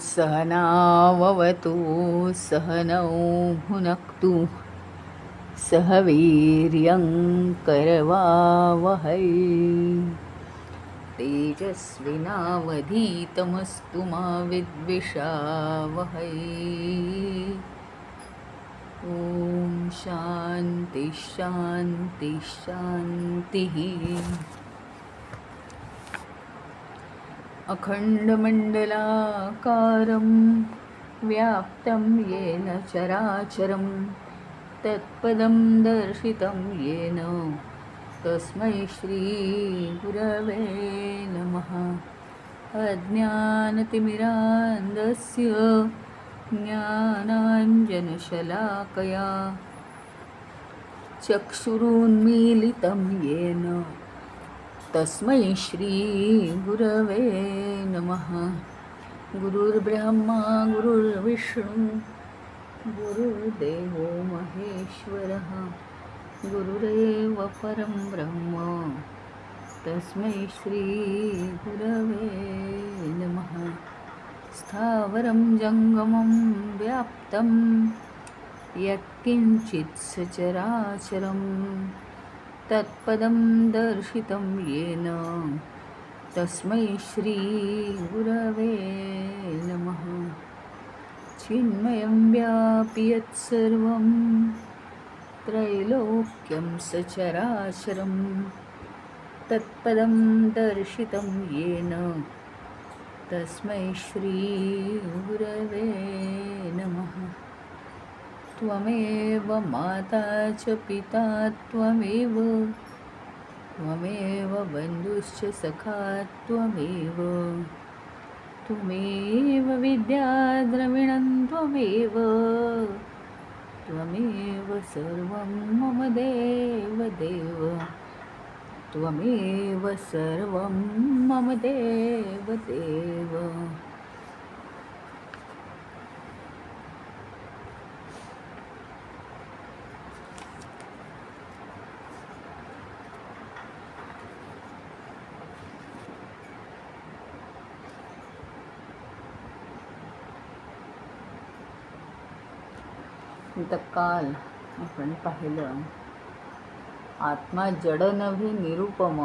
सहनाववतु सहनौ भुनक्तु सह वीर्यं करवावहै तेजस्विनावधीतमस्तु मा विद्विषावहै। ॐ शान्ति शान्ति शान्तिः। अखण्डमण्डलाकारं व्याप्तं येन चराचरं तत्पदं दर्शितं येन तस्मै श्रीगुरवे नमः। अज्ञानतिमिरान्धस्य ज्ञानाञ्जनशलाकया चक्षुरुन्मीलितं येन तस्मै श्रीगुरवे नमः। गुरुर्ब्रह्मा गुरुर्विष्णु गुरुर्देवो महेश्वरः गुरुरेव परं ब्रह्म तस्मै श्रीगुरवे नमः। स्थावरं जङ्गमं व्याप्तं यत्किञ्चित् सचराचरं तत्पदं दर्शितं येन तस्मै श्रीगुरवे नमः। चिन्मयं व्यापि यत्सर्वं त्रैलोक्यं सचराचरं तत्पदं दर्शितं येन तस्मै श्रीगुरवे नमः। त्वमेव माता च पिता त्वमेव त्वमेव बन्धुश्च सखा त्वमेव त्वमेव विद्या द्रविणं त्वमेव त्वमेव सर्वं मम देव देव त्वमेव सर्वं मम देव देव। तर काल आपण पाहिलं आत्मा जड नव्हे निरुपम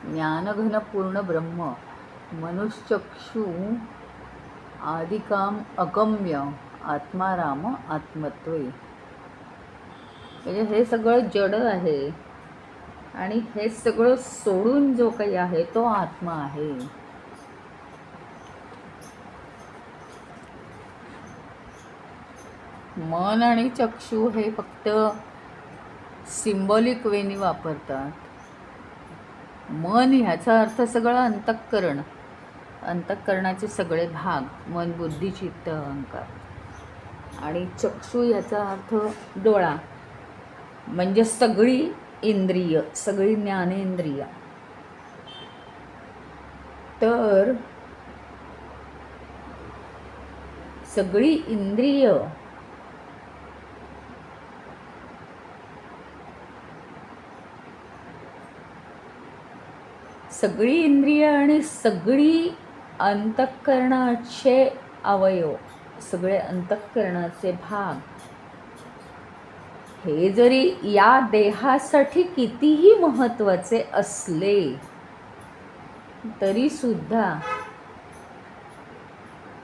ज्ञानघन पूर्ण ब्रह्म मनुष्यचक्षु आदिकाम अगम्य आत्माराम आत्मत्वे। म्हणजे हे सगळं जड आहे आणि हे सगळं सोडून जो काही आहे तो आत्मा आहे। मन आणि चक्षु हे फक्त सिंबॉलिक वेनी वापरतात। मन ह्याचा अर्थ सगळं अंतःकरण, अंतःकरणाचे सगळे भाग मन बुद्धी चित्त अहंकार, आणि चक्षु ह्याचा अर्थ डोळा म्हणजे सगळी इंद्रिय, सगळी ज्ञानेंद्रिय। तर सगळी इंद्रिय सगळी इंद्रिय आणि सगळी अंतःकरणाचे अवयव, सगळे अंतःकरणाचे भाग हे जरी या देहासाठी कितीही महत्त्वाचे असले तरी सुद्धा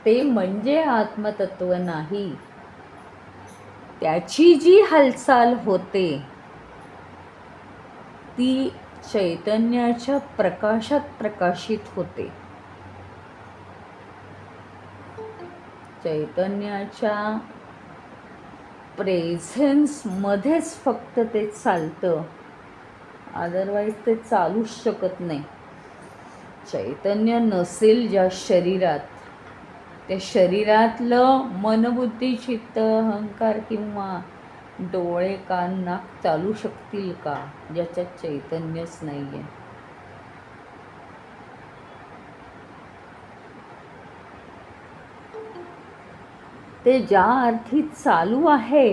ते म्हणजे आत्मतत्व नाही। त्याची जी हालचाल होते ती चैतन्याच्या प्रकाशात प्रकाशित होते। चैतन्याच्या प्रेझेन्स मध्येच फक्त ते चालतं, अदरवाईज ते चालूच शकत नाही। चैतन्य नसेल ज्या शरीरात, त्या शरीरातलं मनबुद्धी चित्त अहंकार किंवा डोळे कान नाक चालू शकतील का, ज्याच्यात चैतन्यच नाहीये. ते ज्या अर्थी चालू आहे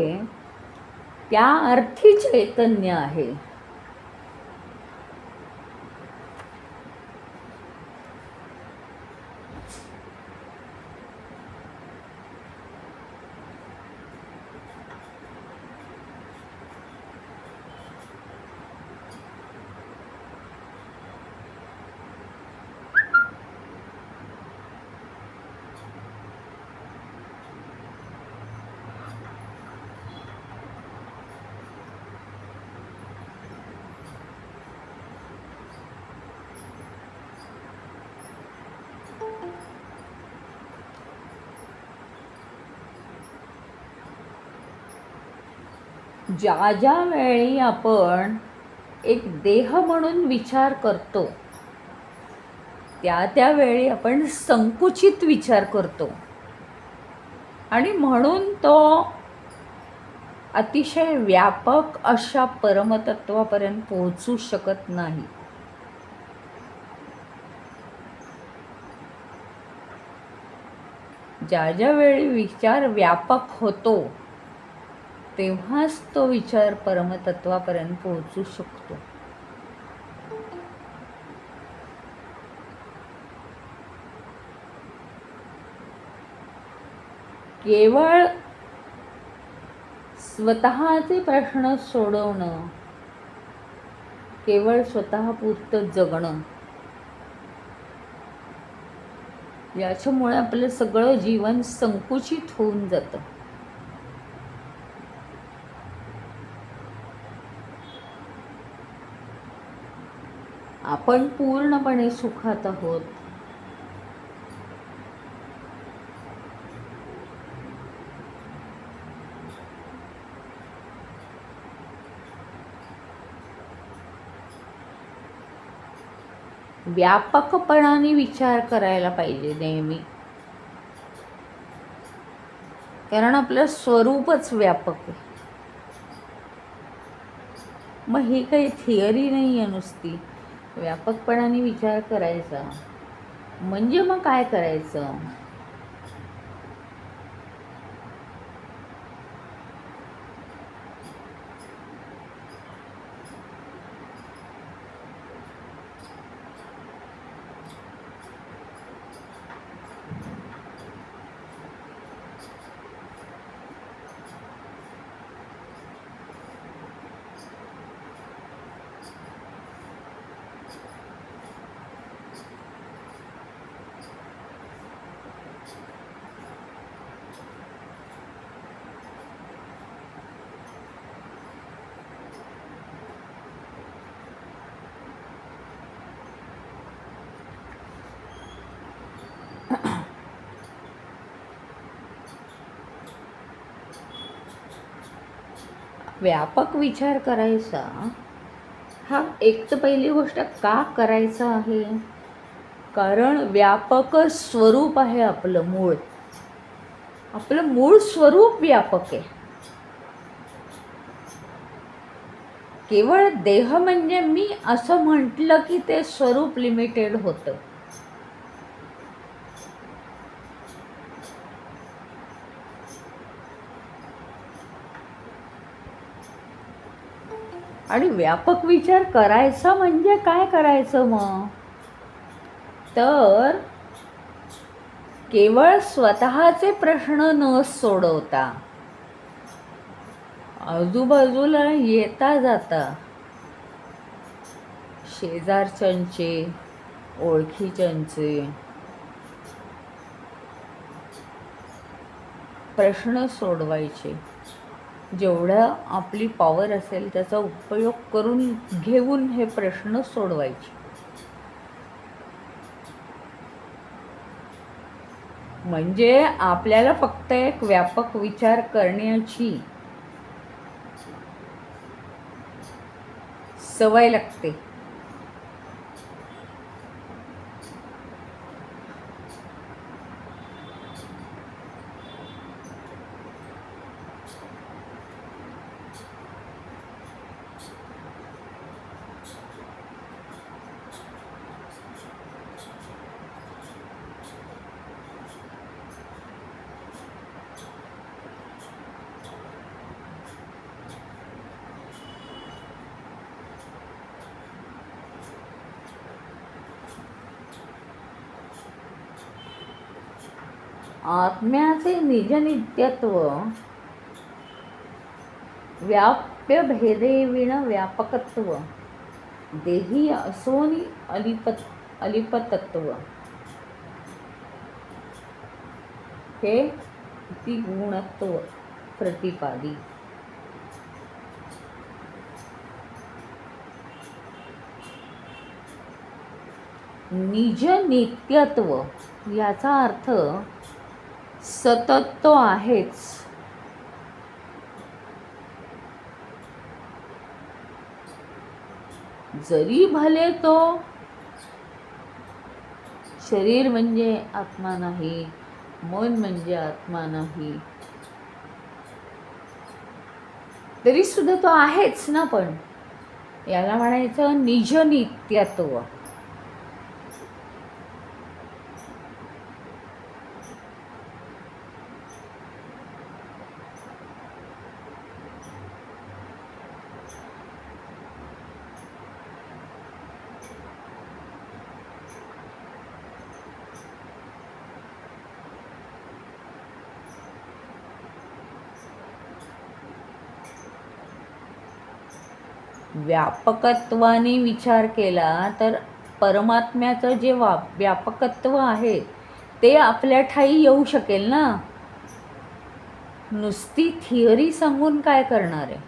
त्या अर्थी चैतन्य आहे. ज्या ज्या वेळी आपण एक देह म्हणून विचार करतो त्या त्यावेळी आपण संकुचित विचार करतो आणि म्हणून तो अतिशय व्यापक अशा परमतत्वापर्यंत पोहोचू शकत नाही. ज्या ज्या वेळी विचार व्यापक होतो तेव्हाच तो विचार परमतत्वापर्यंत पोहोचू शकतो. केवळ स्वतःचे प्रश्न सोडवणं, केवळ स्वतःपुरतं जगणं, याच्यामुळे आपलं सगळं जीवन संकुचित होऊन जातं. आपण पूर्णपणे सुखात आहोत. व्यापकपणाने विचार करायला पाहिजे नेहमी, कारण आपलं स्वरूपच व्यापक आहे. मग ही काही थिअरी नाही आहे नुसती. व्यापकपणाने विचार करायचा म्हणजे मग काय करायचं? व्यापक विचार करायचा हा एक तर पहिली गोष्ट का करायचा आहे? कारण व्यापक स्वरूप आहे आपलं मूळ. आपलं मूळ स्वरूप व्यापक आहे. केवळ देह म्हणजे मी असं म्हटलं की ते स्वरूप लिमिटेड होतं. आणि व्यापक विचार करायचा म्हणजे काय करायचं मग? तर केवळ स्वतःचे प्रश्न न सोडवता आजूबाजूला येता जाता शेजारच्यांचे, ओळखीच्यांचे प्रश्न सोडवायचे. जेवढं आपली पॉवर असेल त्याचा उपयोग करून घेऊन हे प्रश्न सोडवायचे. म्हणजे आपल्याला फक्त एक व्यापक विचार करण्याची सवय लागते. आत्म्याचे निजनित्यत्व व्याप्य भेदेविण व्यापकत्व देही असोनी अलिपतत्व हे ती गुणत्व प्रतिपादी. निज नित्यत्व याचा अर्थ सतत तो आहेच. जरी भले तो शरीर म्हणजे आत्मा नाही, मन म्हणजे आत्मा नाही, तरी सुद्धा तो आहेच ना. पण याला म्हणायचं निज नित्यत्व. व्यापकत्वाने विचार केला तर परमात्म्याचं जे व्यापकत्व आहे ते आपल्या ठाई येऊ शकेल ना. नुसती थिअरी सांगून काय करणार आहे.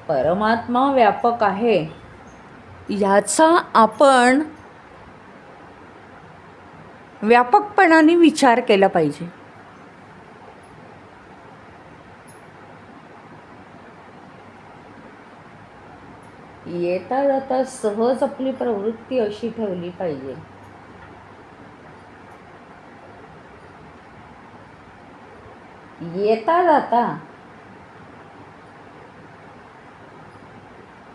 परमात्मा व्यापक आहे ह्याचा आपण व्यापकपणाने विचार केला पाहिजे. येता जाता सहज आपली प्रवृत्ती अशी ठेवली पाहिजे, येता जाता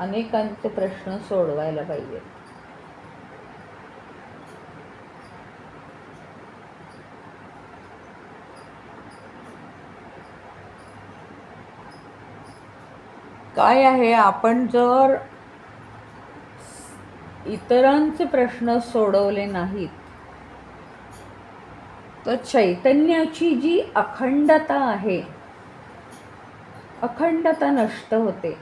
अनेकांचे प्रश्न सोडवायला पाहिजे. काय आहे, आपण जर इतरांचे प्रश्न सोडवले नाहीत तर चैतन्याची जी अखंडता आहे, अखंडता नष्ट होते.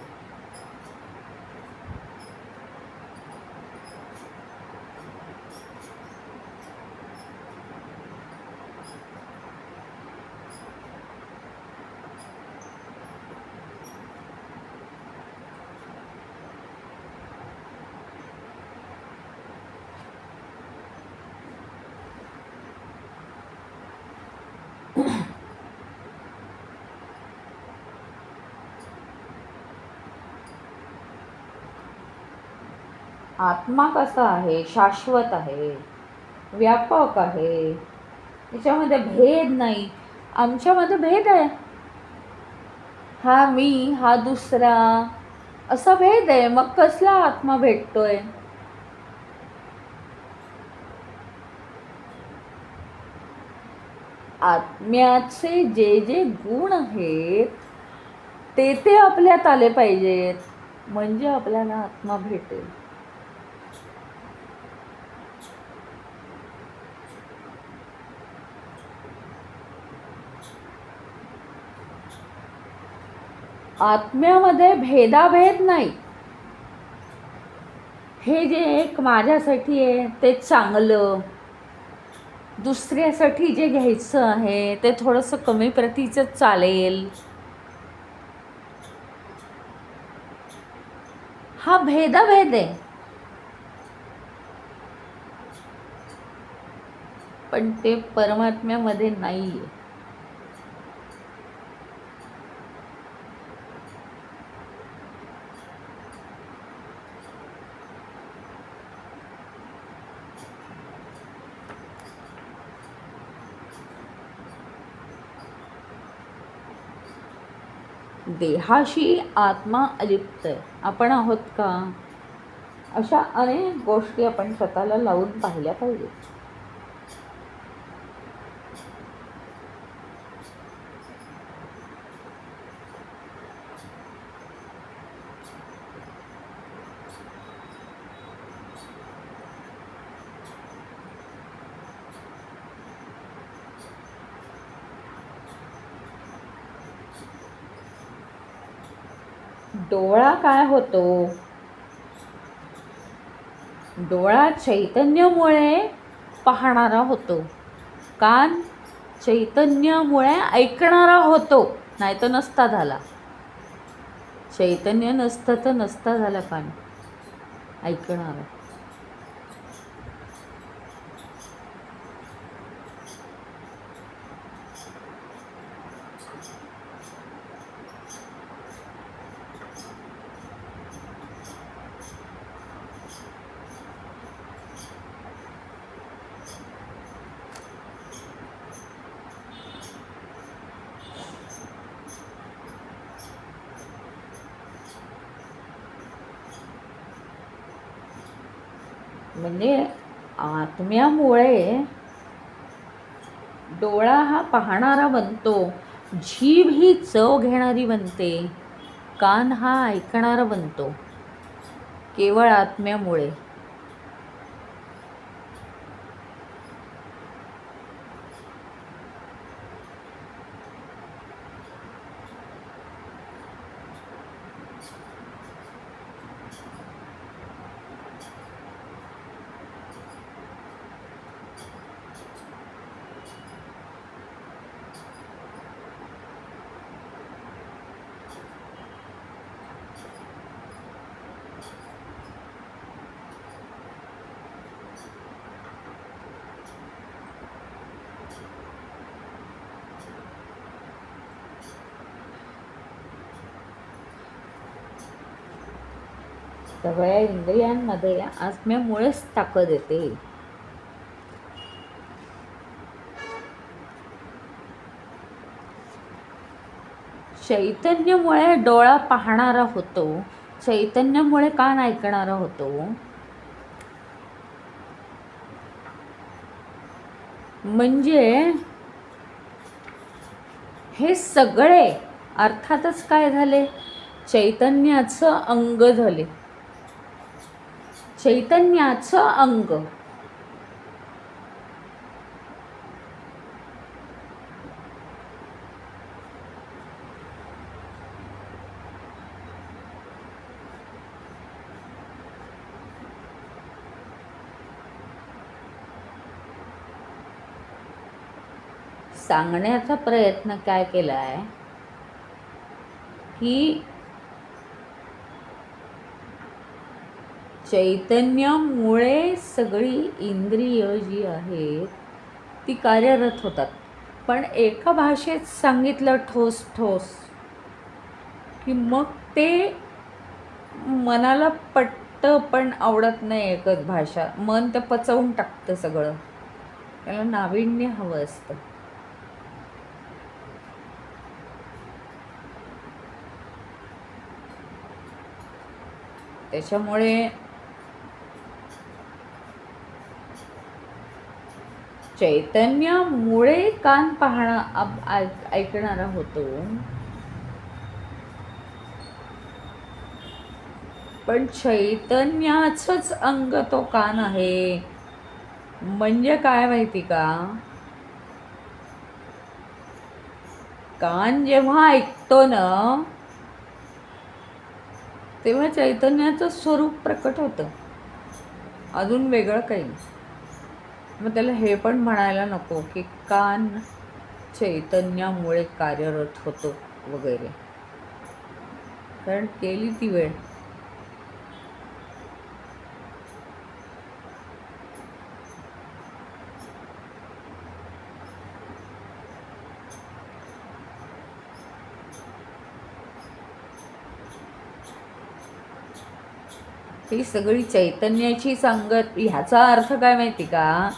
आत्मा कसा आहे, शाश्वत आहे, व्यापक आहे, त्याच्यामध्ये भेद नाही. आमच्यामध्ये भेद आहे, हा मी हा दुसरा असा भेद आहे. मग कसला आत्मा भेटतोय. आत्म्याचे जे जे गुण आहेत ते आपल्यात आले पाहिजेत, म्हणजे आपल्याला आत्मा भेटेल. आत्म्यामध्ये भेदाभेद नाही. हे जे एक माझ्यासाठी आहे ते चांगलं, दुसऱ्यासाठी जे घ्यायचं आहे ते थोडंसं कमी प्रतीचं चालेल, हा भेदाभेद आहे. पण ते परमात्म्यामध्ये नाही आहे. देहाशी आत्मा अलिप्त आहे, आपण आहोत का. अशा अनेक गोष्टी आपण स्वतःला लावून पाहिल्या पाहिजेत. डोळा काय होतो? डोळा चैतन्यामुळे पाहणारा होतो. कान चैतन्यामुळे ऐकणारा होतो, नाही तर नसता झाला. चैतन्य नसतं तर नसता झाला कान, ऐकणारा. म्हणजे आत्म्यामुळे डोळा हा पाहणारा बनतो, जीभ ही चव घेणारी बनते, कान हा ऐकणारा बनतो, केवळ आत्म्यामुळे. सगळ्या इंद्रियांमध्ये आत्म्यामुळेच ताकद येते. चैतन्यामुळे डोळा पाहणारा होतो, चैतन्यामुळे कान ऐकणारा होतो. म्हणजे हे सगळे अर्थातच काय झाले? चैतन्याचं अंग झाले, चैतन्याचं अंग. सांगण्याचा प्रयत्न काय केला आहे की चैतन्यामुळे सगळी इंद्रिय जी आहेत ती कार्यरत होतात. पण एका भाषेत सांगितलं ठोस ठोस की मग ते मनाला पटतं, पण आवडत नाही एकच भाषा. मन ते पचवून टाकतं सगळं. त्याला नाविन्य हवं असतं. त्याच्यामुळे चैतन्यामुळे कान ऐकणारा होतो, पण चैतन्याचंच अंग तो कान आहे. म्हणजे काय माहिती का? कान जेव्हा ऐकतो ना, तेव्हा चैतन्याचं स्वरूप प्रकट होतं, अजून वेगळं काही. मग त्याला हे पण म्हणायला नको की कान चैतन्यामुळे कार्यरत होतो वगैरे, कारण केली ती वेळ. ही सगळी चैतन्याची संगत. ह्याचा अर्थ काय माहिती का?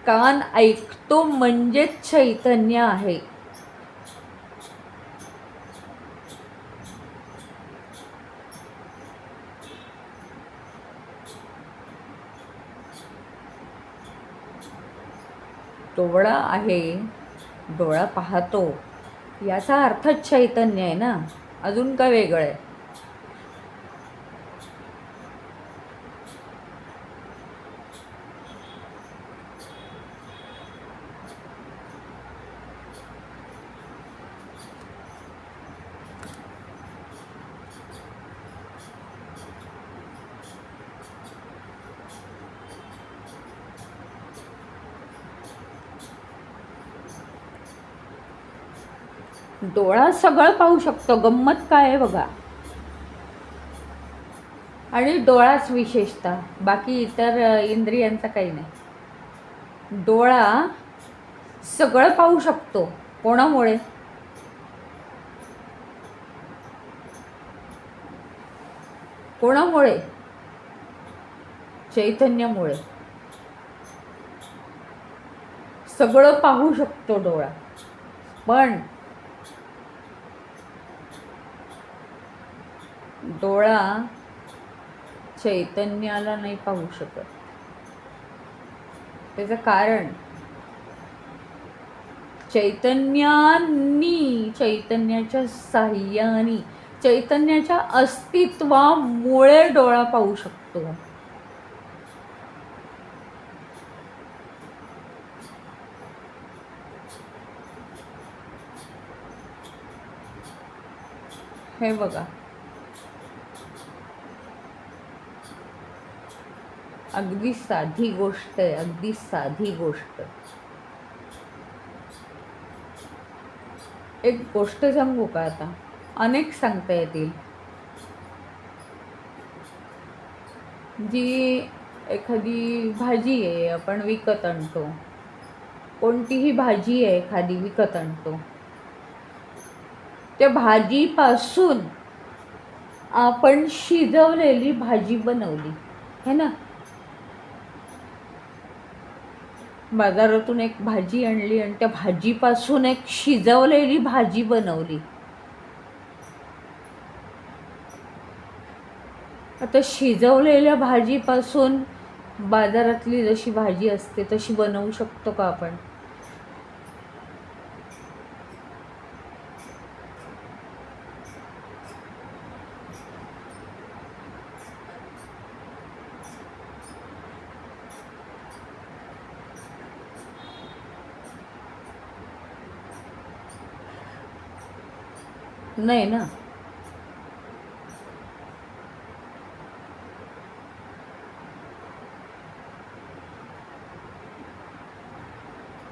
कान ऐकतो म्हणजेच चैतन्य आहे. डोळा आहे, डोळा पाहतो, याचा अर्थच चैतन्य आहे ना, अजून काय वेगळं आहे? डोळा सगळं पाहू शकतो, गंमत काय आहे बघा. आणि डोळाच विशेषतः, बाकी इतर इंद्रियांचा काही नाही. डोळा सगळं पाहू शकतो. कोणामुळे? कोणामुळे? चैतन्यामुळे. सगळं पाहू शकतो डोळा, पण डोळा चैतन्याला नाही पाहू शकत. त्याचं कारण, चैतन्याच्या साह्याने, चैतन्याच्या अस्तित्वामुळे डोळा पाहू शकतो. हे बघा, अगदी साधी गोष्ट आहे, अगदी साधी गोष्ट. एक गोष्ट सांगू का आता? अनेक सांगता येतील. जी एखादी भाजी आहे, आपण विकत आणतो. कोणतीही भाजी आहे एखादी विकत आणतो, त्या भाजीपासून आपण शिजवलेली भाजी बनवली है ना. बाजारातून एक भाजी आणली आणि त्या भाजीपासून एक शिजवलेली भाजी बनवली. आता शिजवलेल्या भाजीपासून बाजारातली जशी भाजी असते तशी बनवू शकतो का आपण? नाही ना.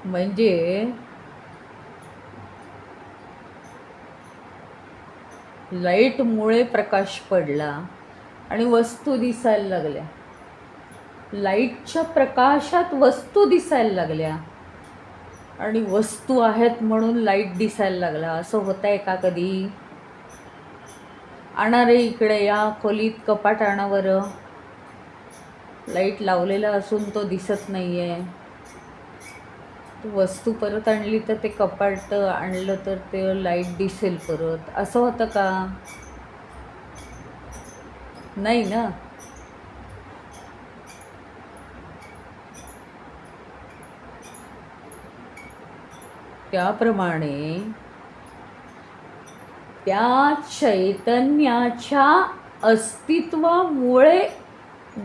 म्हणजे लाईटमुळे प्रकाश पडला आणि वस्तू दिसायला लागल्या. लाईटच्या प्रकाशात वस्तू दिसायला लागल्या आणि वस्तू आहेत म्हणून लाईट दिसायला लागला. असं होतंय का कधी? आणा रे इकडे, या खोलीत कपाट आणा बरं. लाईट लावलेला असून तो दिसत नाही आहे. वस्तू परत आणली तर ते कपाट आणलं तर ते लाईट दिसेल परत. असं होतं का? नाही ना. त्याप्रमाणे त्या चैतन्याच्या अस्तित्वामुळे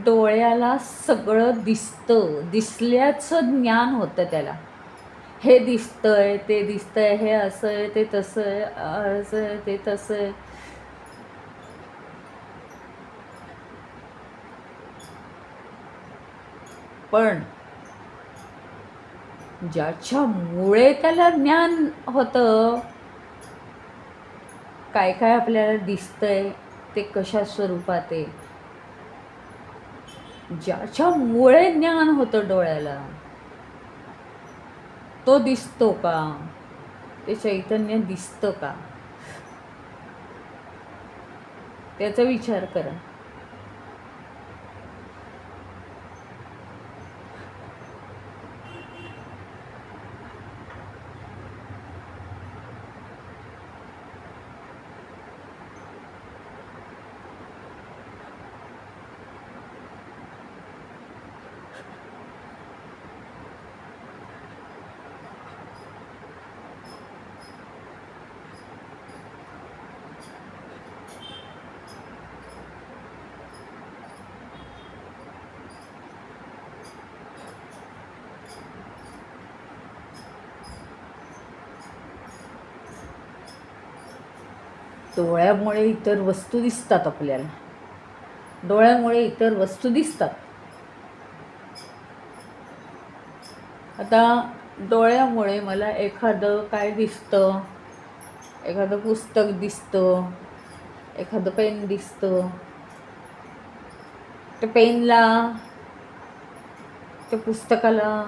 डोळ्याला सगळं दिसतं, दिसल्याचं ज्ञान होतं त्याला. हे दिसतंय, ते दिसतंय, हे असं आहे, ते तसं आहे, असं आहे, ते तसं आहे. पण ज्याच्यामुळे त्याला ज्ञान होतं, काय काय आपल्याला दिसतंय, ते कशा स्वरूपात आहे, ज्याच्यामुळे ज्ञान होतं डोळ्याला, तो दिसतो का? ते चैतन्य दिसतं का? त्याचा विचार करा. डोळ्यामुळे इतर वस्तू दिसतात आपल्याला. डोळ्यामुळे इतर वस्तू दिसतात. आता डोळ्यामुळे मला एखादं काय दिसतं, एखादं पुस्तक दिसतं, एखादं पेन दिसतं. त्या पेनला, त्या पुस्तकाला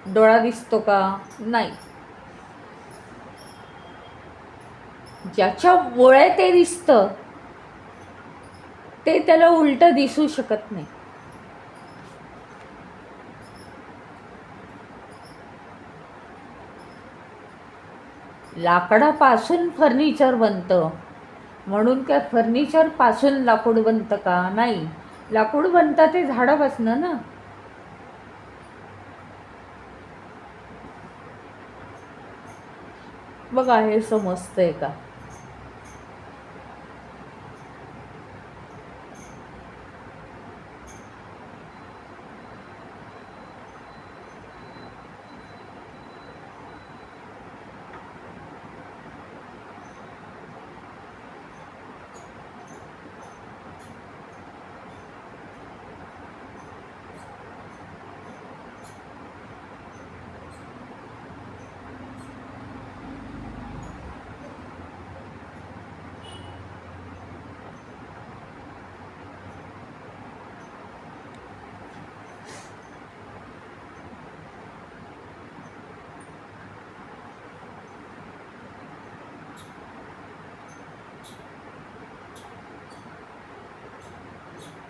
डोळा दिसतो का? नाही. ज्याच्यामुळे ते दिसतं ते त्याला उलटं दिसू शकत नाही. लाकडापासून फर्निचर बनतं म्हणून काय फर्निचर पासून लाकूड बनतं का? नाही. लाकूड बनतं ते झाडापासनं ना. बघा, हे समजतंय का?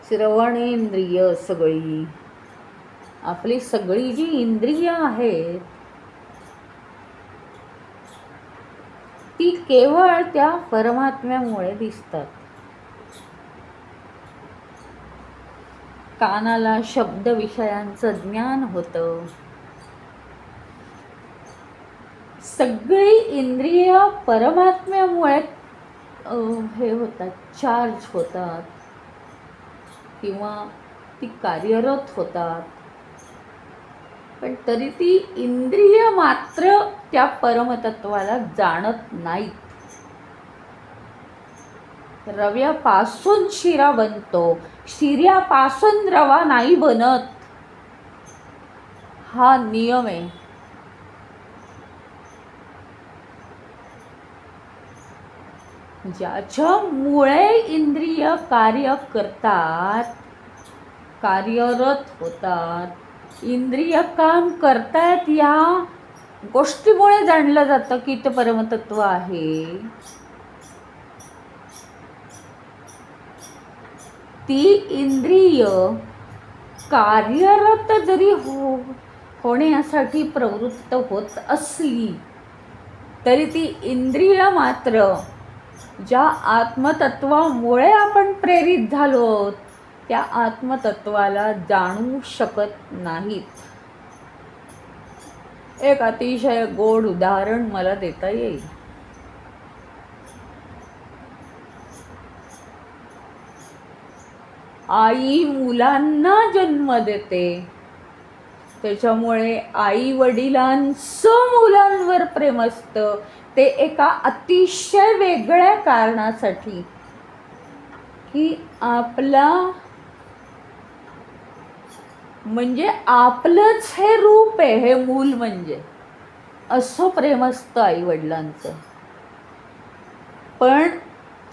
श्रवणेंद्रिय सगळी, आपली सगळी जी इंद्रिय आहेत ती केवळ त्या परमात्म्यामुळे दिसतात. कानाला शब्द विषयांचं ज्ञान होतं. सगळी इंद्रिय परमात्म्यामुळे हे होतात, चार्ज होतात किंवा ती कार्यरत होतात. पण तरी ती इंद्रिय मात्र त्या परमतत्वाला जाणत नाहीत. रव्यापासून शिरा बनतो, शिऱ्यापासून रवा नाही बनत. हा नियम आहे. ज्याच्यामुळे इंद्रिय कार्य करतात, कार्यरत होतात, इंद्रिय काम करतायत, या गोष्टीमुळे जाणलं जातं की ते परमतत्व आहे. ती इंद्रिय कार्यरत जरी होण्यासाठी प्रवृत्त होत असली तरी ती इंद्रिय मात्र ज्या आत्मतत्वामुळे आपण प्रेरित झालो त्या आत्मतत्वाला जाणू शकत नाहीत. एक अतिशय गोड उदाहरण मला देता येईल. आई मुलांना जन्म देते, त्याच्यामुळे आई वडिलांचं मुलांवर प्रेम असतं. ते एका अतिशय वेगळ्या कारणासाठी की आपला म्हणजे आपलंच हे रूप आहे, हे मूल म्हणजे असं प्रेम असतं आई वडिलांचं. पण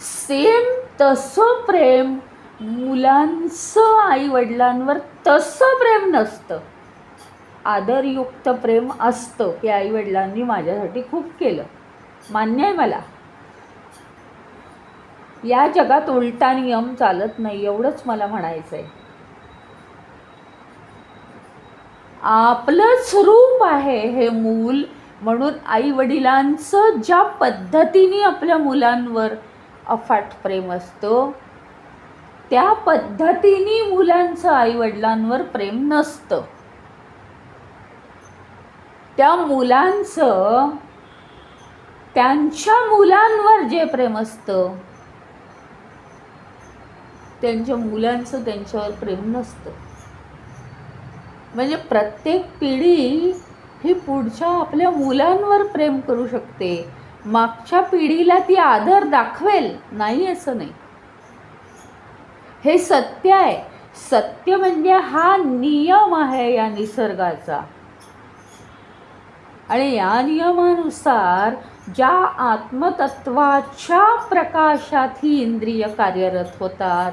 सेम तसं प्रेम मुलांचं आई वडिलांवर तसं प्रेम नसतं. आदरयुक्त प्रेम असतं की आई वडिलांनी माझ्यासाठी खूप केलं, मान्य आहे मला. या जगात उलटा नियम चालत नाही, एवढंच मला म्हणायचं आहे. आपलंच रूप आहे हे मूल, म्हणून आई वडिलांचं ज्या पद्धतीने आपल्या मुलांवर अफाट प्रेम असतं त्या पद्धतीने मुलांचं आई वडिलांवर प्रेम नसतं. त्या मुलांचं त्यांच्या मुलांवर जे प्रेम असतं त्यांच्या मुलांचं त्यांच्यावर प्रेम नसतं. म्हणजे प्रत्येक पिढी ही पुढच्या आपल्या मुलांवर प्रेम करू शकते, मागच्या पिढीला ती आदर दाखवेल नाही असं नाही. हे सत्य आहे. सत्य म्हणजे हा नियम आहे या निसर्गाचा. आणि या नियमानुसार ज्या आत्मतत्वाच्या प्रकाशात ही इंद्रिय कार्यरत होतात,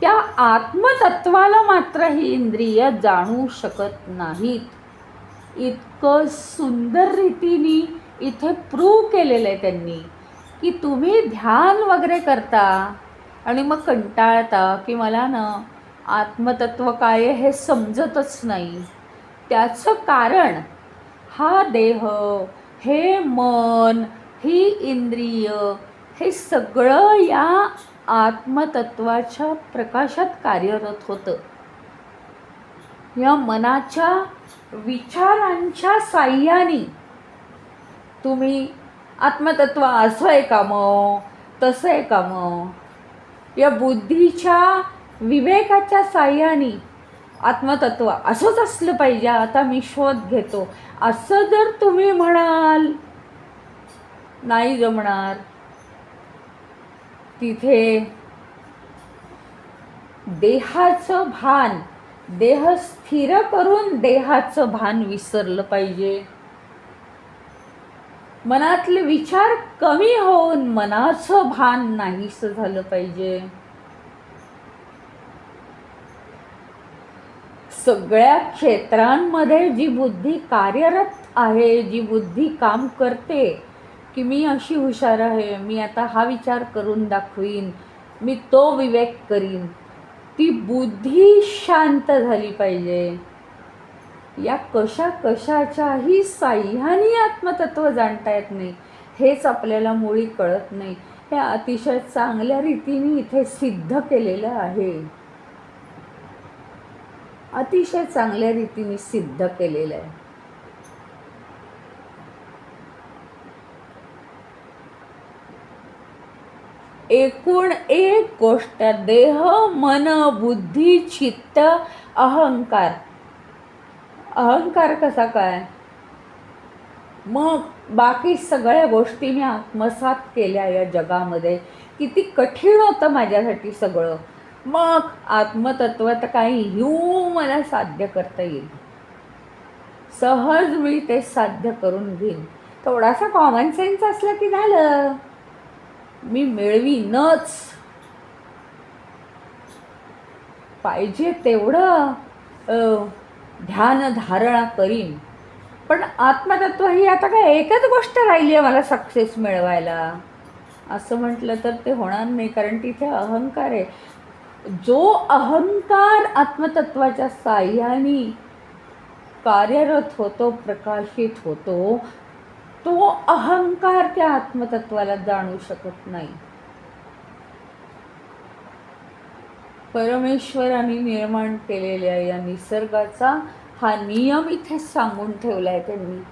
त्या आत्मतत्वाला मात्र ही इंद्रिय जाणू शकत नाहीत. इतकं सुंदर रीतीने इथे प्रूव्ह केलेलं आहे त्यांनी की तुम्ही ध्यान वगैरे करता आणि मग कंटाळता की मला ना आत्मतत्व काय हे समजतच नाही. त्याचं कारण हा देह, हे मन, ही इंद्रिय, हे सगळं या आत्मतत्वाच्या प्रकाशात कार्यरत होतं. या मनाच्या विचारांच्या साह्याने तुम्ही आत्मतत्व असं आहे का मग, तसं आहे का मग, या बुद्धीच्या विवेकाच्या साह्याने आत्मतत्व असंच असलं पाहिजे, आता मी शोध घेतो, असं जर तुम्ही म्हणाल, नाही जमणार. तिथे देहाचं भान, देह स्थिर करून देहाचं भान विसरलं पाहिजे. मनातले विचार कमी होऊन मनाचं भान नाहीसं झालं पाहिजे. सगळ्या क्षेत्रांमध्ये जी बुद्धी कार्यरत आहे, जी बुद्धी काम करते की मी अशी हुशार आहे, मी आता हा विचार करून दाखवीन, मी तो विवेक करीन, ती बुद्धी शांत झाली पाहिजे. या कशाच्याही साह्याने आत्मतत्व जाणता येत नाही, हेच आपल्याला मुळी कळत नाही. हे अतिशय चांगल्या रीतीने इथे सिद्ध केलेलं आहे, अतिशय चांगल्या रीतीने सिद्ध केलेलं आहे. एकूण एक गोष्ट, देह, मन, बुद्धी, चित्त, अहंकार. अहंकार कसा काय? मग बाकी सगळ्या गोष्टी मी आत्मसात केल्या या जगामध्ये. किती कठीण होतं माझ्यासाठी सगळं. मग आत्मतत्व तर काही मला साध्य करता येईल, सहज मी ते साध्य करून घेईन. थोडासा कॉमन सेन्स असला की झालं, मी मिळवीनच. पाहिजे तेवढं ध्यान धारणा करीन, पण आत्मतत्व ही आता काय एकच गोष्ट राहिली आहे मला सक्सेस मिळवायला, असं म्हटलं तर ते होणार नाही. कारण तिथे अहंकार आहे. जो अहंकार आत्मतत्वाच्या साह्याने कार्यरत होतो, प्रकाशित होतो, तो अहंकार त्या आत्मतत्वाला जाणू शकत नाही. परमेश्वराने निर्माण केलेल्या या निसर्गाचा हा नियम इथे सांगून ठेवला आहे त्यांनी.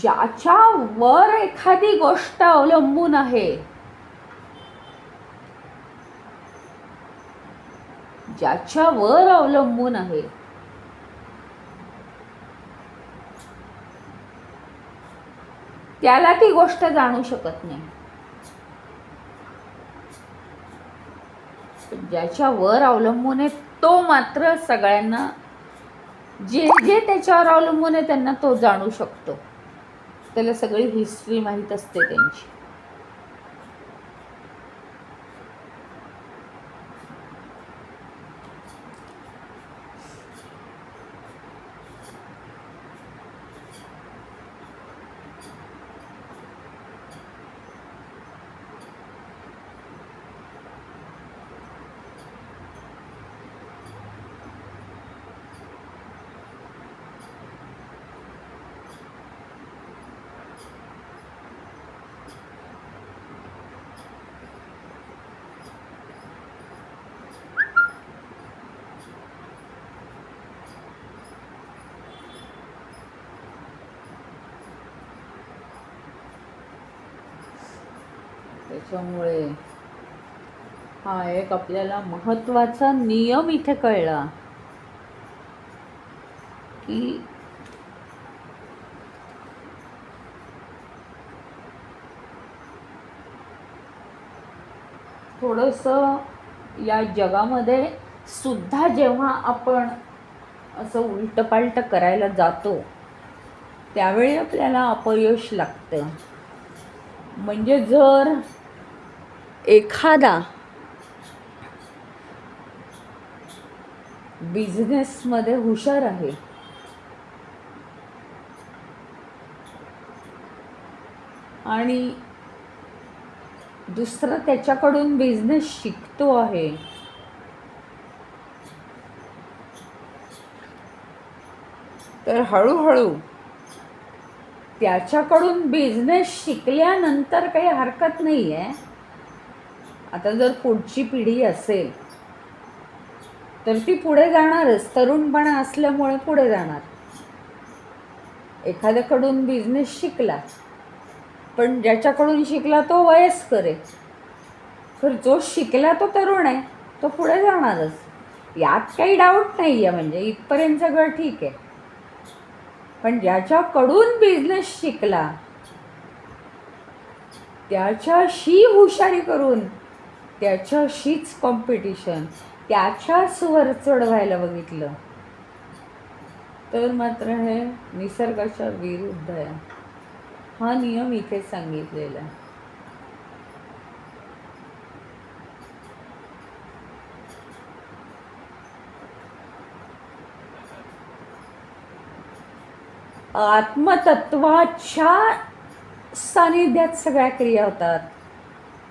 ज्याच्यावर एखादी गोष्ट अवलंबून आहे, ज्याच्यावर अवलंबून आहे, त्याला ती गोष्ट जाणू शकत नाही. ज्याच्यावर अवलंबून आहे तो मात्र सगळ्यांना, जे जे त्याच्यावर अवलंबून आहे त्यांना तो जाणू शकतो. त्याला सगळी हिस्ट्री माहीत असते त्यांची. त्याच्यामुळे हा एक आपल्याला महत्त्वाचा नियम इथे कळला की थोडंसं या जगामध्ये सुद्धा जेव्हा आपण असं उलटपालट करायला जातो त्यावेळी आपल्याला अपयश लागतं. म्हणजे जर एखादा बिझनेसमध्ये हुशार आहे आणि दुसरा त्याच्याकडून बिझनेस शिकतो आहे, तर हळूहळू त्याच्याकडून बिझनेस शिकल्यानंतर काही हरकत नाही आहे. आता जर पुढची पिढी असेल तर ती पुढे जाणारच, तरुणपणा असल्यामुळे पुढे जाणार. एखाद्याकडून बिझनेस शिकला, पण ज्याच्याकडून शिकला तो वयस्कर आहे, तर जो शिकला तो तरुण आहे, तो पुढे जाणारच. यात काही डाऊट नाही आहे, म्हणजे इथपर्यंत सगळं ठीक आहे. पण ज्याच्याकडून बिझनेस शिकला त्याच्याशी हुशारी करून त्याच्याशीच कॉम्पिटिशन, त्याच्याच वर चढवायला बघितलं तर मात्र हे निसर्गाच्या विरुद्ध आहे. हा नियम इथे सांगितलेला आहे. आत्मतत्वाच्या सानिध्यात सगळ्या क्रिया होतात.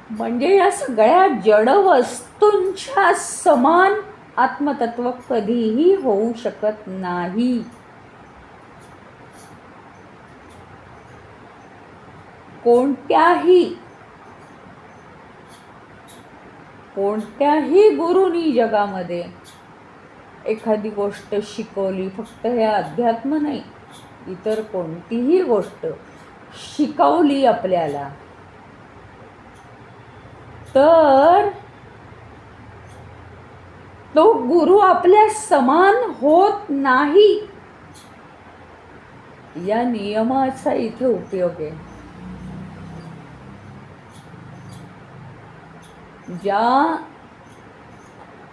म्हणजे या सगळ्या जड वस्तूंच्या समान आत्मतत्व कधीही होऊ शकत नाही. कोणत्याही गुरुनी जगामध्ये एखादी गोष्ट शिकवली, फक्त हे अध्यात्म नाही, इतर कोणतीही गोष्ट शिकवली आपल्याला, तर तो गुरु आपल्या समान होत नाही. या नियमाचा इथे उपयोग आहे. ज्या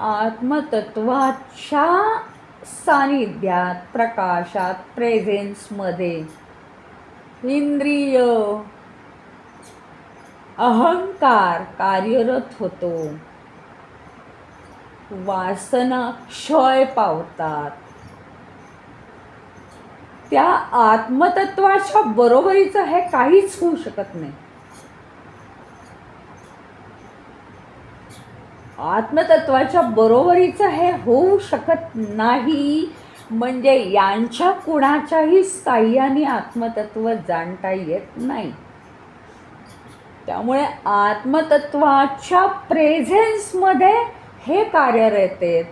आत्मतत्वाच्या सानिध्यात, प्रकाशात, प्रेझेन्समध्ये इंद्रिय, अहंकार कार्यरत होतो, वासना क्षय पावतात, त्या आत्मतत्वाच्या बरोबरीचं हे काहीच होऊ शकत नाही. आत्मतत्वाच्या बरोबरीचं हे होऊ शकत नाही. म्हणजे यांच्या कुणाच्याही साह्याने आत्मतत्व जाणता येत नाही. त्यामुळे आत्मतत्वाच्या प्रेझेन्समध्ये हे कार्यरत आहेत,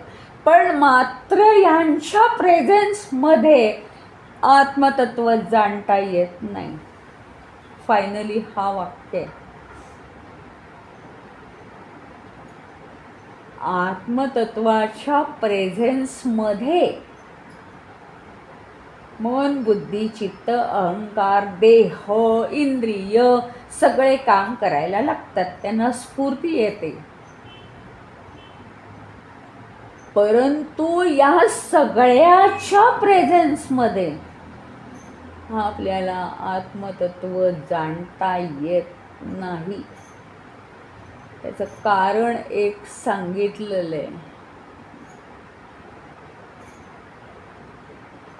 पण मात्र यांच्या प्रेझेन्समध्ये आत्मतत्व जाणता येत नाही. फायनली हा वाक्य आहे. आत्मतत्वाच्या प्रेझेन्समध्ये मन, बुद्धी, चित्त, अहंकार, देह, इंद्रिय सगळे काम करायला लागतात, त्यांना स्फूर्ती येते. परंतु या सगळ्याच्या प्रेझेन्समध्ये आपल्याला आत्मतत्व जाणता येत नाही. त्याचं कारण एक सांगितलेलं आहे.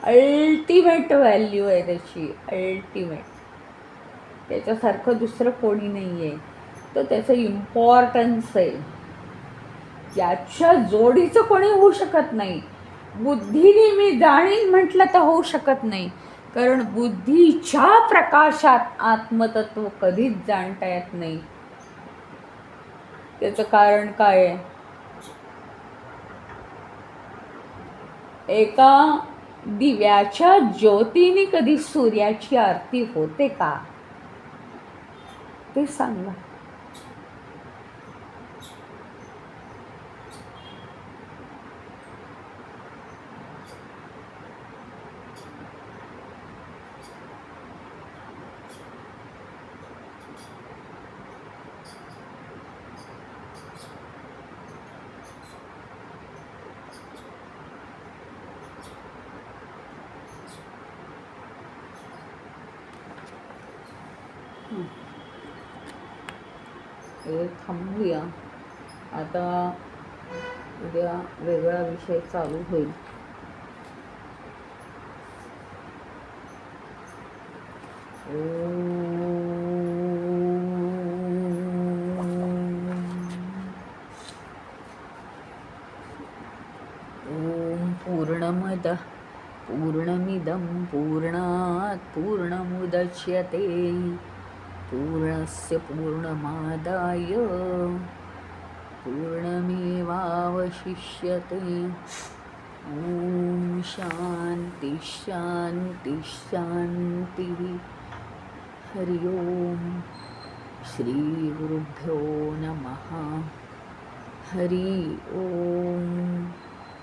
अल्टिमेट व्हॅल्यू आहे त्याची, अल्टिमेट. त्याच्यासारखं दुसरं कोणी नाही आहे. तर त्याचं इम्पॉर्टन्स आहे, त्याच्या जोडीचं कोणी होऊ शकत नाही. बुद्धीने मी जाणीन म्हटलं तर होऊ शकत नाही, कारण बुद्धीच्या प्रकाशात आत्मतत्व कधीच जाणता येत नाही. त्याचं कारण काय आहे? एका दिव्याच्या ज्योतीने कधी सूर्याची आरती होते का? ते सांगा. हे थांबूया. आता उद्या वेगळा विषय चालू होईल. ओम पूर्णमदः पूर्णमिदं पूर्णात् पूर्णमुदच्यते पूर्णस्य पूर्णमादाय पूर्णमेवावशिष्यते. ओम शांति शांति शांति. हरि ओम. श्री गुरुभ्यो नमः. हरि ओम.